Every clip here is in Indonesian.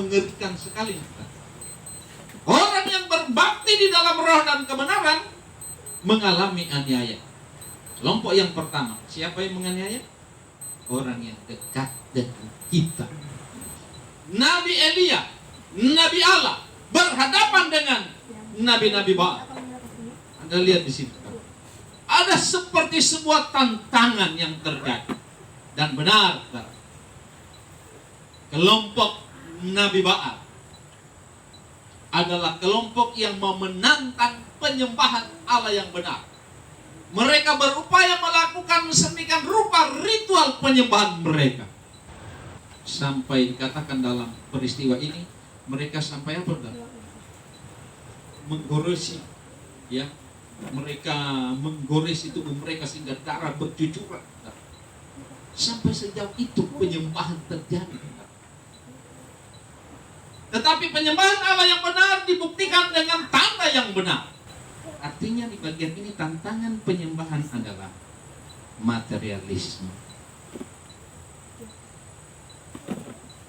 mengerikan sekali. Orang yang berbakti di dalam roh dan kebenaran mengalami aniaya. Kelompok yang pertama, siapa yang menganiaya? Orang yang dekat dengan kita. Nabi Elia, Nabi Allah berhadapan dengan nabi-nabi Baal. Anda lihat di sini. Ada seperti sebuah tantangan yang terjadi. Dan benar, kelompok Nabi Baal adalah kelompok yang mau menantang penyembahan Allah yang benar. Mereka berupaya melakukan sedemikian rupa ritual penyembahan mereka. Sampai dikatakan dalam peristiwa ini, mereka sampai apa? Menggoresi, ya. Mereka menggores itu mereka sehingga darah bercucuran. Sampai sejauh itu penyembahan terjadi. Tetapi penyembahan Allah yang benar dibuktikan dengan tanda yang benar. Artinya di bagian ini tantangan penyembahan adalah materialisme.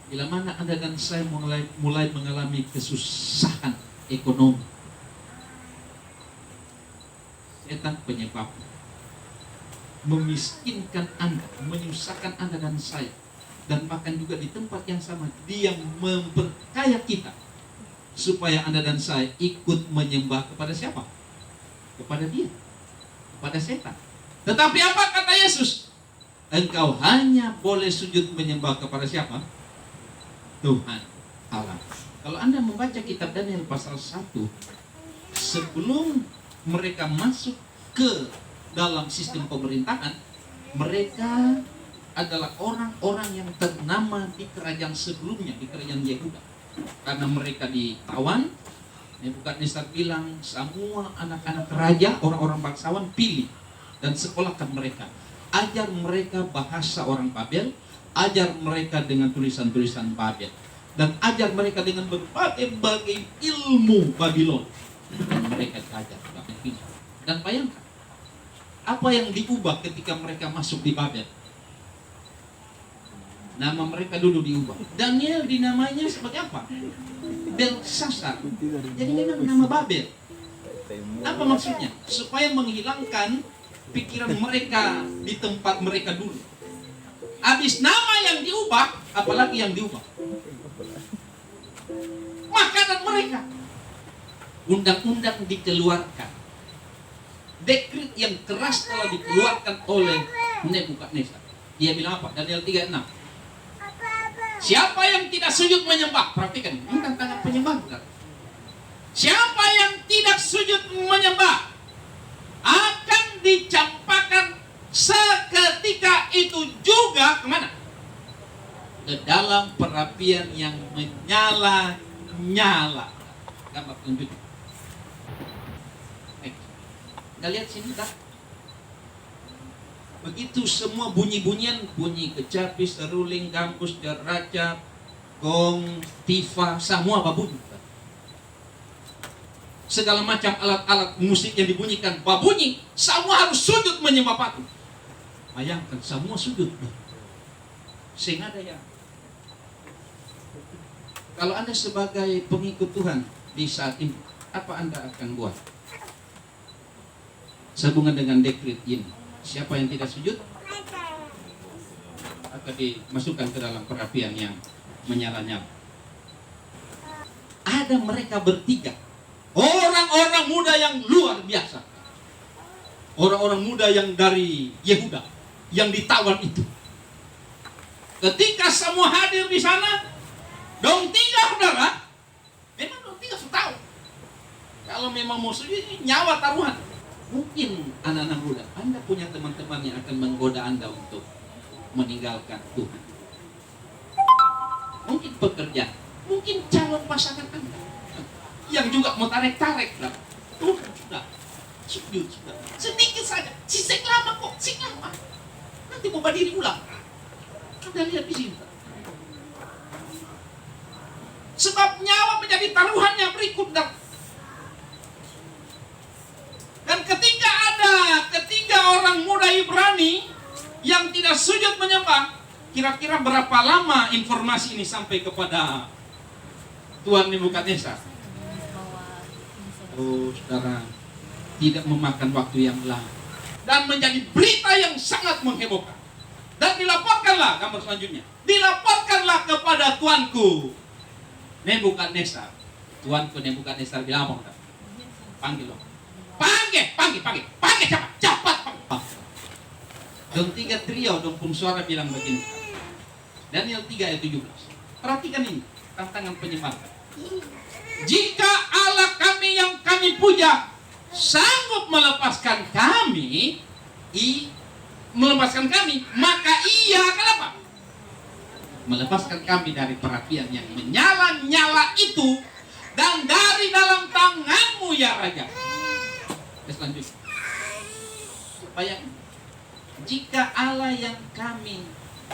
Bila mana Anda dan saya mulai mengalami kesusahan ekonomi, setan penyebab memiskinkan Anda, menyusahkan Anda dan saya. Dan bahkan juga di tempat yang sama, dia memperkaya kita supaya Anda dan saya ikut menyembah kepada siapa? Kepada dia, kepada setan. Tetapi apa kata Yesus? Engkau hanya boleh sujud menyembah kepada siapa? Tuhan Allah. Kalau Anda membaca kitab Daniel pasal 1, sebelum mereka masuk ke dalam sistem pemerintahan, mereka adalah orang-orang yang ternama di kerajaan sebelumnya, di kerajaan Yehuda. Karena mereka ditawan, Nebukadnezar bilang semua anak-anak raja, orang-orang bangsawan pilih dan sekolahkan mereka. Ajar mereka bahasa orang Babel, ajar mereka dengan tulisan-tulisan Babel, dan ajar mereka dengan berbagai-bagai ilmu Babylon. Dan mereka ajar, dan bayangkan apa yang diubah ketika mereka masuk di Babel. Nama mereka dulu diubah. Daniel dinamainya sebagai apa? Belsasar. Jadi memang nama Babel. Apa maksudnya? Supaya menghilangkan pikiran mereka di tempat mereka dulu. Habis nama yang diubah, apalagi yang diubah? Makanan mereka. Undang-undang dikeluarkan. Dekret yang keras telah dikeluarkan oleh Nebukadnezar. Dia bilang apa? Daniel 3:6. Siapa yang tidak sujud menyembah? Perhatikan, ini tantangan penyembah. Siapa yang tidak sujud menyembah akan dicampakkan seketika itu juga kemana? Ke dalam perapian yang menyala-nyala. Gambar tunjuk. Kita lihat sini tak? Begitu semua bunyi-bunyian, bunyi kecapi, seruling, gambus, deraja, gong, tifa, semua babunyi. Segala macam alat-alat musik yang dibunyikan babunyi, semua harus sujud menyembah patung. Bayangkan semua sujud. Sehingga ada yang, kalau Anda sebagai pengikut Tuhan di saat ini, apa Anda akan buat? Sehubungan dengan dekret ini, siapa yang tidak sujud akan dimasukkan ke dalam perapian yang menyala-nyala. Ada mereka bertiga, orang-orang muda yang luar biasa, orang-orang muda yang dari Yehuda yang ditawan itu. Ketika semua hadir di sana, dong tiga saudara, memang dong tiga sudah tahu kalau memang mau sujud ini nyawa taruhan. Mungkin anak-anak muda, Anda punya teman-teman yang akan menggoda Anda untuk meninggalkan Tuhan. Mungkin pekerja, mungkin calon pasangan Anda yang juga mau tarik-tarik. Tuhan sudah, sujud sudah, sedikit saja, sisik lama kok, sisik lama. Nanti mau berdiri ulang. Anda lihat di sini. Sebab nyawa menjadi taruhannya berikut. Dan ketika ada ketiga orang muda Ibrani yang tidak sujud menyembah, kira-kira berapa lama informasi ini sampai kepada Tuan Nebukadnezar. Oh, saudara, tidak memakan waktu yang lama dan menjadi berita yang sangat menghebohkan. Dan dilaporkanlah, gambar selanjutnya, dilaporkanlah kepada tuanku Nebukadnezar. Tuanku Nebukadnezar bilang apa? Panggil loh. Panggil cepat. Dong 3 trio, dong pun suara bilang begini. Daniel 3 ayat 17. Perhatikan ini, tantangan penyembahkan. Jika Allah kami yang kami puja sanggup melepaskan kami, maka Ia akan apa? Melepaskan kami dari perapian yang menyala-nyala itu dan dari dalam tanganmu ya Raja. Selanjutnya, bayangkan, jika Allah yang kami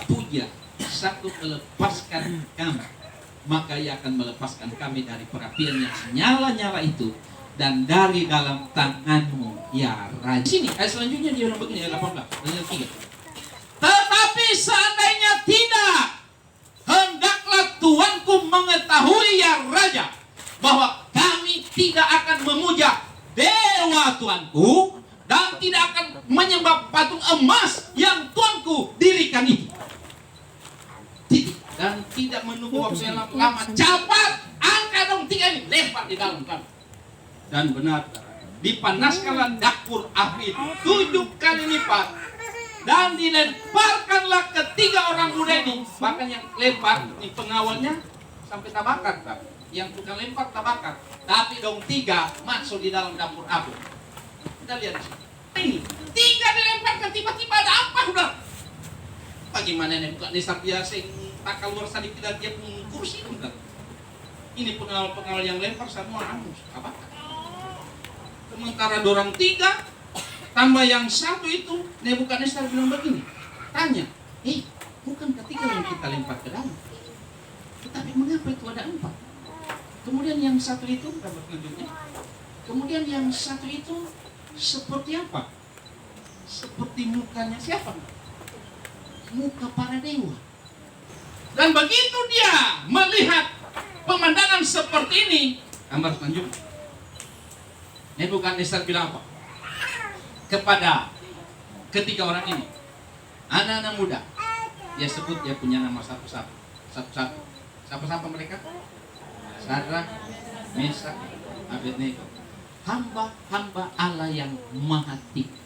puja sanggup melepaskan kami, maka Ia akan melepaskan kami dari perapian yang nyala-nyala itu dan dari dalam tanganmu ya Raja. Sini ayat selanjutnya dia bilang begini, ayat 18 ayat 3. Tetapi seandainya tidak, hendaklah tuanku mengetahui ya Raja, bahwa kami tidak akan memuja dewa tuanku dan tidak akan menyembah patung emas yang tuanku dirikan itu. Dan tidak menunggu waktu yang lama, cepat angkat dong 3 ini, lempar di dalam tanah. Dan benar, dipanaskanlah dapur api 7 kali lipat dan dilemparkanlah ketiga orang muda ini. Bahkan yang lempar, ini pengawalnya sampai tabakar, yang tukang lempar tabakar. Tapi dong 3 masuk di dalam dapur api. Kita lihat ini, 3 dilemparkan, tiba-tiba ada apa udah? Bagaimana nih Nebukadnezar biasa tak keluar sedikit dan dia punya kursi udah. Ini pengawal-pengawal yang lempar semua hangus. Apa? Sementara dorang 3 tambah yang 1 itu, Nebukadnezar bilang begini, tanya, bukan ketiga yang kita lempar ke dalam, tetapi mengapa itu ada 4? Kemudian yang 1 itu, gambar selanjutnya, kemudian yang 1 itu seperti apa? Seperti mukanya siapa? Muka para dewa. Dan begitu dia melihat pemandangan seperti ini, gambar selanjutnya, Nebukadnezar bilang apa? Kepada ketiga orang ini, anak-anak muda, dia sebut dia punya nama satu-satu. Siapa mereka? Sadrak, Mesak, Abednego, hamba-hamba Allah yang Maha Tinggi.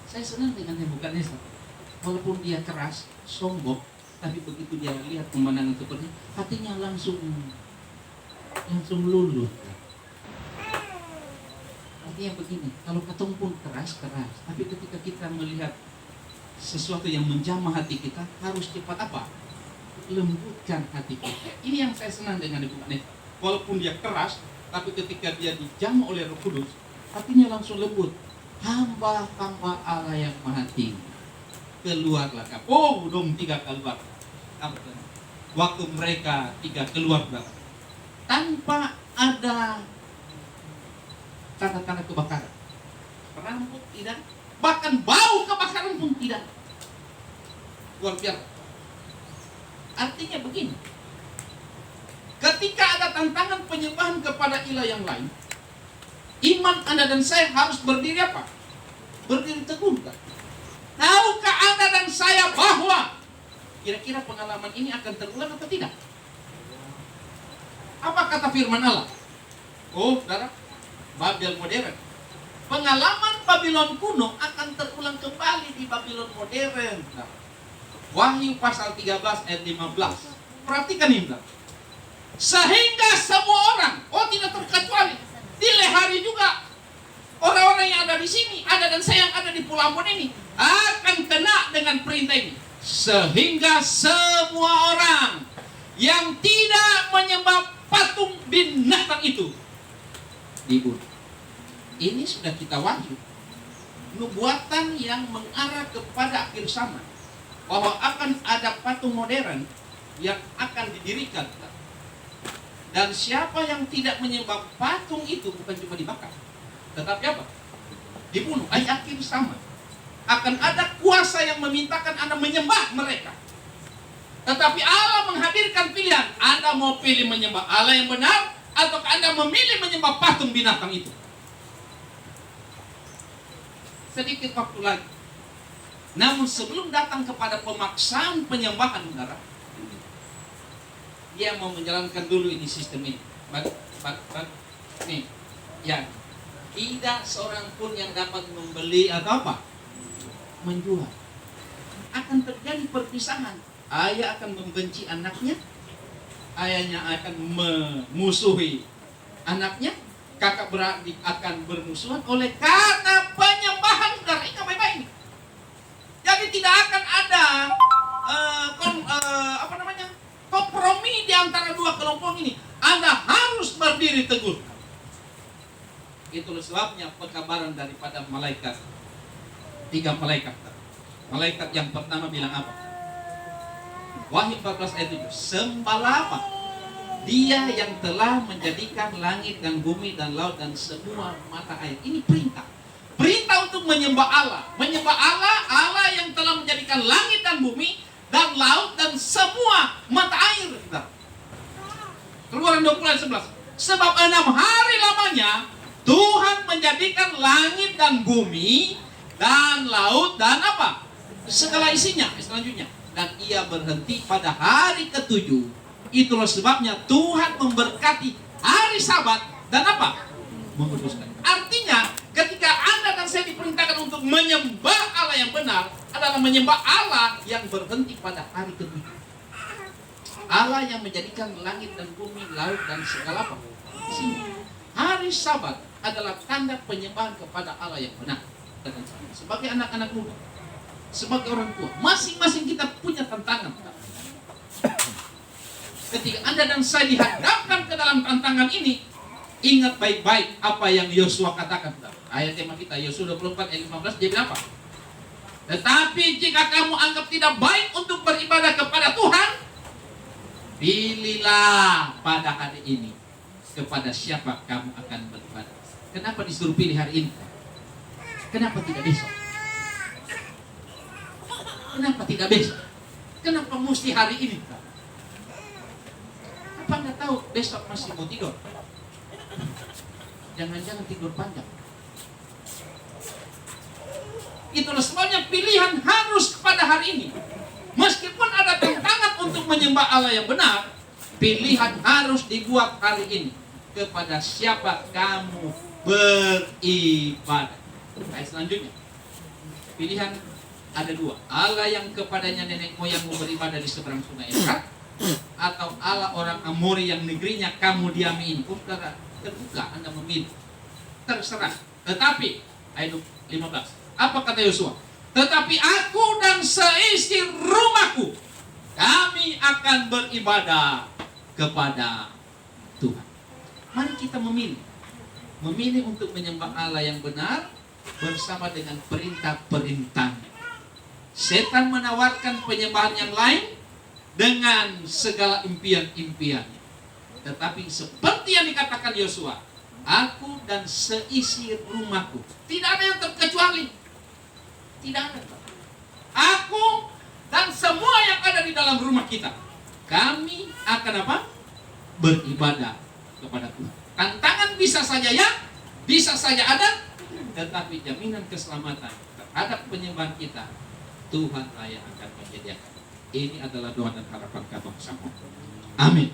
Saya senang dengan Nebukadnezar, walaupun dia keras, sombong, tapi begitu dia lihat pemandangan seperti ini, hatinya langsung luluh. Artinya begini, kalau ketemu pun keras, tapi ketika kita melihat sesuatu yang menjamah hati kita, harus cepat apa? Lembutkan hati kita. Ini yang saya senang dengan Nebukadnezar. Walaupun dia keras, tapi ketika dia dijamah oleh Roh Kudus, hatinya langsung lembut. Hamba-hamba Allah yang Maha Tinggi, keluarlah kamu. Oh, dong 3 keluar. Waktu mereka 3 keluar tanpa ada tanda-tanda kebakaran, rambut tidak, bahkan bau kebakaran pun tidak. Luar biasa. Artinya begini, ketika ada tantangan penyembahan kepada ilah yang lain, iman Anda dan saya harus berdiri apa? Berdiri teguh. Tahukah Anda dan saya bahwa kira-kira pengalaman ini akan terulang atau tidak? Apa kata firman Allah? Oh, saudara, Babel modern. Pengalaman Babylon kuno akan terulang kembali di Babylon modern. Nah, Wahyu pasal 13 ayat 15. Perhatikan ini. Sehingga semua orang, tidak terkecuali, di Lehari juga, orang-orang yang ada di sini, ada dan saya yang ada di Pulau Ambon ini, akan kena dengan perintah ini. Sehingga semua orang yang tidak menyembah patung binatang itu dibunuh. Ini sudah kita wahyu, nubuatan yang mengarah kepada akhir zaman, bahwa akan ada patung modern yang akan didirikan, dan siapa yang tidak menyembah patung itu bukan cuma dibakar, tetapi apa? Dibunuh. Akhir zaman akan ada kuasa yang memintakan Anda menyembah mereka. Tetapi Allah menghadirkan pilihan. Anda mau pilih menyembah Allah yang benar, atau Anda memilih menyembah patung binatang itu? Sedikit waktu lagi. Namun sebelum datang kepada pemaksaan penyembahan, saudara, dia mau menjalankan dulu ini sistem ini. Nih, ya, tidak seorang pun yang dapat membeli atau apa? Menjual. Akan terjadi perpisahan. Ayah akan membenci anaknya, ayahnya akan memusuhi anaknya, kakak beradik akan bermusuhan oleh karena penyembahan, saudara. Ingat baik-baik ini. Jadi tidak akan ada kompromi di antara dua kelompok ini. Anda harus berdiri teguh. Itulah sebabnya pekabaran daripada malaikat. 3 malaikat. Malaikat yang pertama bilang apa? Wahyu 14 ayat 7. Sembahlah Dia yang telah menjadikan langit dan bumi dan laut dan semua mata air. Ini perintah. Perintah untuk menyembah Allah. Menyembah Allah, Allah yang telah menjadikan langit dan bumi dan laut dan semua mata air. Keluaran 20 ayat 11. Sebab 6 hari lamanya Tuhan menjadikan langit dan bumi dan laut dan apa? Segala isinya. Selanjutnya. Dan ia berhenti pada hari ke-7. Itulah sebabnya Tuhan memberkati hari Sabat dan apa? Menguduskan. Artinya, ketika Anda dan saya diperintahkan untuk menyembah Allah yang benar, adalah menyembah Allah yang berhenti pada hari ke-7. Allah yang menjadikan langit dan bumi, laut dan segala apa? Hari Sabat adalah tanda penyembahan kepada Allah yang benar. Sebagai anak-anak muda, sebagai orang tua, masing-masing kita punya tantangan. Ketika Anda dan saya dihadapkan ke dalam tantangan ini, ingat baik-baik apa yang Yosua katakan. Ayat tema kita, Yosua 24 ayat 15, dia bilang apa? Tetapi jika kamu anggap tidak baik untuk beribadah kepada Tuhan, pilihlah pada hari ini kepada siapa kamu akan beribadah. Kenapa disuruh pilih hari ini? Kenapa tidak besok? Kenapa tidak besok? Kenapa mesti hari ini? Apa Anda tahu besok masih mau tidur? Jangan-jangan tidur panjang. Itulah sebabnya pilihan harus kepada hari ini. Meskipun ada tantangan untuk menyembah Allah yang benar, pilihan harus dibuat hari ini. Kepada siapa kamu beribadah. Ayat selanjutnya. Pilihan ada 2. Allah yang kepadanya nenek moyangmu beribadah di seberang sungai Efrat, atau Allah orang Amori yang negerinya kamu diami ini. Terbuka Anda memilih. Terserah. Tetapi ayat 15. Apa kata Yosua? Tetapi aku dan seisi rumahku, kami akan beribadah kepada Tuhan. Mari kita memilih. Memilih untuk menyembah Allah yang benar bersama dengan perintah-perintahnya. Setan menawarkan penyembahan yang lain dengan segala impian-impiannya. Tetapi seperti yang dikatakan Yosua, aku dan seisi rumahku. Tidak ada yang terkecuali. Tidak ada. Aku dan semua yang ada di dalam rumah kita, kami akan apa? Beribadah kepada Tuhan. Tantangan bisa saja ya, bisa saja ada, tetapi jaminan keselamatan terhadap penyembahan kita, Tuhan yang akan menyediakan. Ini adalah doa dan harapan kami bersama. Amin.